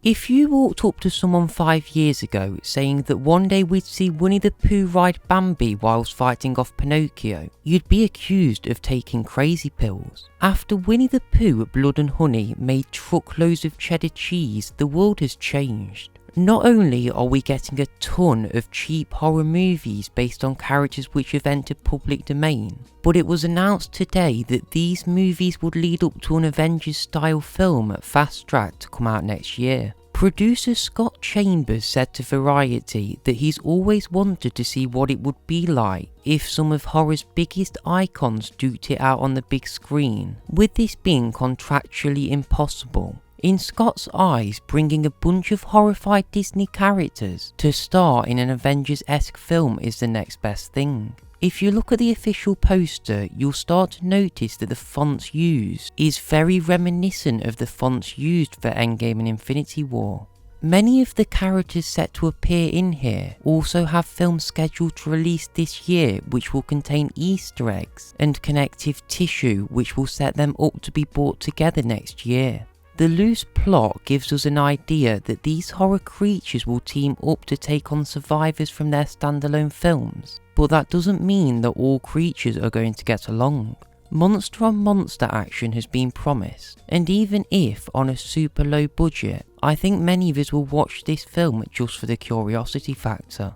If you walked up to someone 5 years ago saying that one day we'd see Winnie-the-Pooh ride Bambi whilst fighting off Pinocchio, you'd be accused of taking crazy pills. After Winnie-the-Pooh Blood and Honey made truckloads of cheddar cheese, the world has changed. Not only are we getting a ton of cheap horror movies based on characters which have entered public domain, but it was announced today that these movies would lead up to an Avengers style film fast tracked to come out next year. Producer Scott Chambers said to Variety that he's always wanted to see what it would be like if some of horror's biggest icons duked it out on the big screen, with this being contractually impossible. In Scott's eyes, bringing a bunch of horrified Disney characters to star in an Avengers-esque film is the next best thing. If you look at the official poster, you'll start to notice that the fonts used is very reminiscent of the fonts used for Endgame and Infinity War. Many of the characters set to appear in here also have films scheduled to release this year which will contain Easter eggs and connective tissue which will set them up to be brought together next year. The loose plot gives us an idea that these horror creatures will team up to take on survivors from their standalone films, but that doesn't mean that all creatures are going to get along. Monster on monster action has been promised, and even if on a super low budget, I think many of us will watch this film just for the curiosity factor.